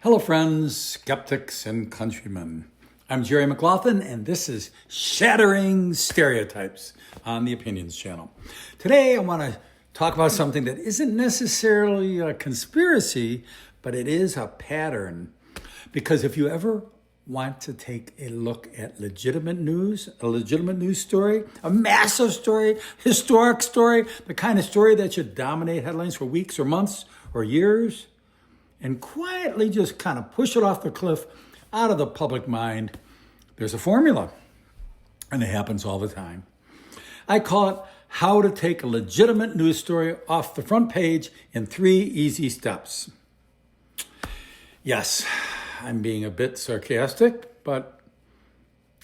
Hello, friends, skeptics, and countrymen. I'm Jerry McGlothlin, and this is Shattering Stereotypes on the Opinions channel. Today, I want to talk about something that isn't necessarily a conspiracy, but it is a pattern. Because if you ever want to take a look at legitimate news, a legitimate news story, a massive story, historic story, the kind of story that should dominate headlines for weeks or months or years, and quietly just kind of push it off the cliff out of the public mind, there's a formula, and it happens all the time. I call it how to take a legitimate news story off the front page in 3 easy steps. Yes, I'm being a bit sarcastic, but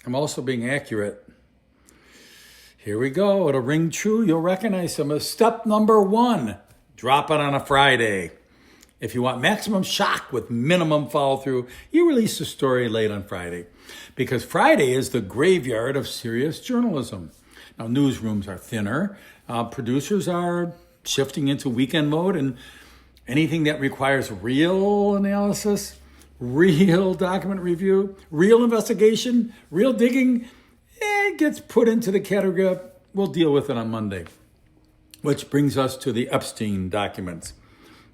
I'm also being accurate. Here we go. It'll ring true. You'll recognize some. Step number 1, drop it on a Friday. If you want maximum shock with minimum follow-through, you release the story late on Friday. Because Friday is the graveyard of serious journalism. Now, newsrooms are thinner. Producers are shifting into weekend mode, and anything that requires real analysis, real document review, real investigation, real digging, it gets put into the category of, we'll deal with it on Monday. Which brings us to the Epstein documents.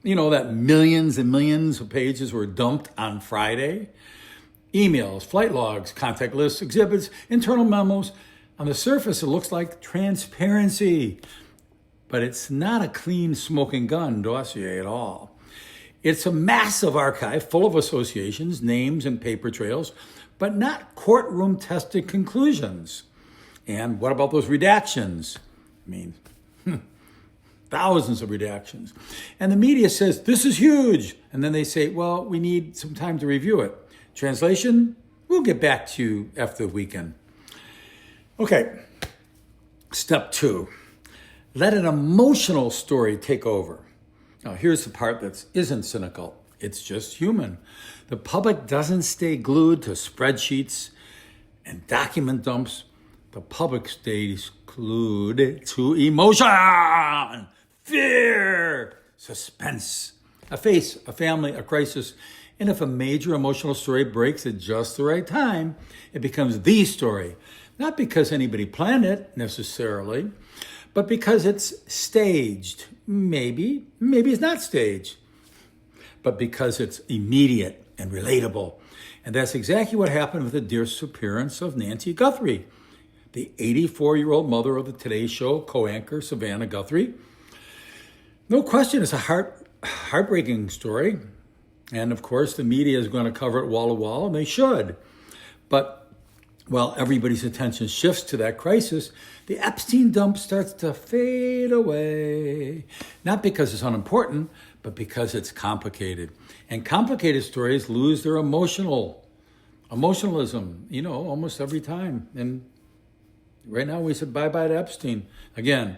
You know that millions and millions of pages were dumped on Friday? Emails, flight logs, contact lists, exhibits, internal memos. On the surface, it looks like transparency. But it's not a clean smoking gun dossier at all. It's a massive archive full of associations, names, and paper trails, but not courtroom-tested conclusions. And what about those redactions? Thousands of redactions. And the media says, this is huge. And then they say, well, we need some time to review it. Translation, we'll get back to you after the weekend. Okay, step 2, let an emotional story take over. Now, here's the part that isn't cynical. It's just human. The public doesn't stay glued to spreadsheets and document dumps. The public stays glued to emotion, fear, suspense, a face, a family, a crisis. And if a major emotional story breaks at just the right time, it becomes the story. Not because anybody planned it necessarily, but because it's staged. Maybe it's not staged, but because it's immediate and relatable. And that's exactly what happened with the disappearance of Nancy Guthrie, the 84-year-old mother of the Today Show co-anchor Savannah Guthrie. No question, it's a heartbreaking story. And of course, the media is going to cover it wall to wall, and they should. But while everybody's attention shifts to that crisis, the Epstein dump starts to fade away. Not because it's unimportant, but because it's complicated. And complicated stories lose their emotionalism, almost every time. And right now we said bye-bye to Epstein again.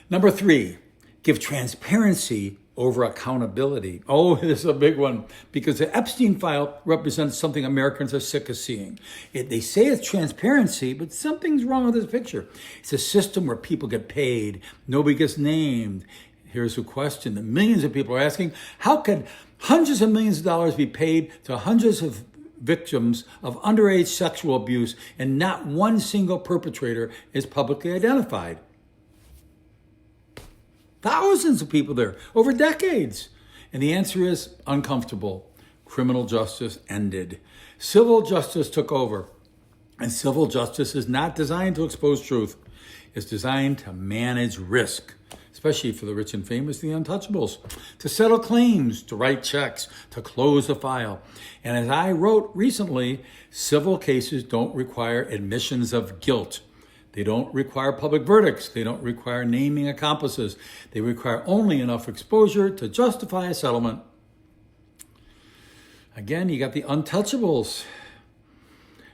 Number 3, give transparency over accountability. Oh, this is a big one, because the Epstein file represents something Americans are sick of seeing. They say it's transparency, but something's wrong with this picture. It's a system where people get paid, nobody gets named. Here's a question that millions of people are asking. How could hundreds of millions of dollars be paid to hundreds of victims of underage sexual abuse and not one single perpetrator is publicly identified? Thousands of people there over decades. And the answer is uncomfortable. Criminal justice ended. Civil justice took over. And civil justice is not designed to expose truth. It's designed to manage risk, especially for the rich and famous, the untouchables, to settle claims, to write checks, to close a file. And as I wrote recently, civil cases don't require admissions of guilt. They don't require public verdicts. They don't require naming accomplices. They require only enough exposure to justify a settlement. Again, you got the untouchables.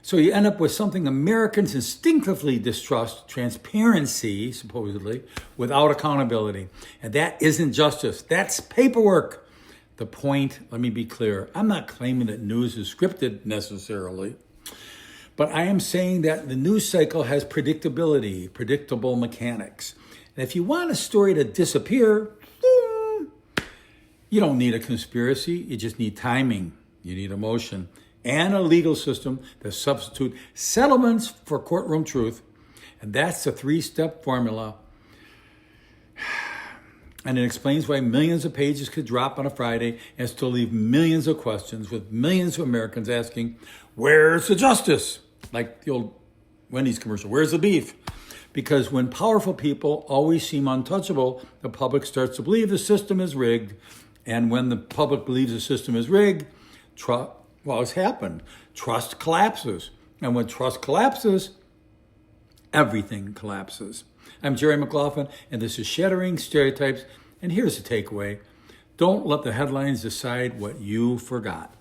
So you end up with something Americans instinctively distrust, transparency, supposedly, without accountability. And that isn't justice. That's paperwork. The point, let me be clear, I'm not claiming that news is scripted necessarily. But I am saying that the news cycle has predictability, predictable mechanics. And if you want a story to disappear, you don't need a conspiracy. You just need timing. You need a motion and a legal system that substitute settlements for courtroom truth. And that's the 3-step formula. And it explains why millions of pages could drop on a Friday and still leave millions of questions, with millions of Americans asking, where's the justice? Like the old Wendy's commercial, where's the beef? Because when powerful people always seem untouchable, the public starts to believe the system is rigged. And when the public believes the system is rigged, it's happened. Trust collapses. And when trust collapses, everything collapses. I'm Jerry McGlothlin, and this is Shattering Stereotypes. And here's the takeaway. Don't let the headlines decide what you forgot.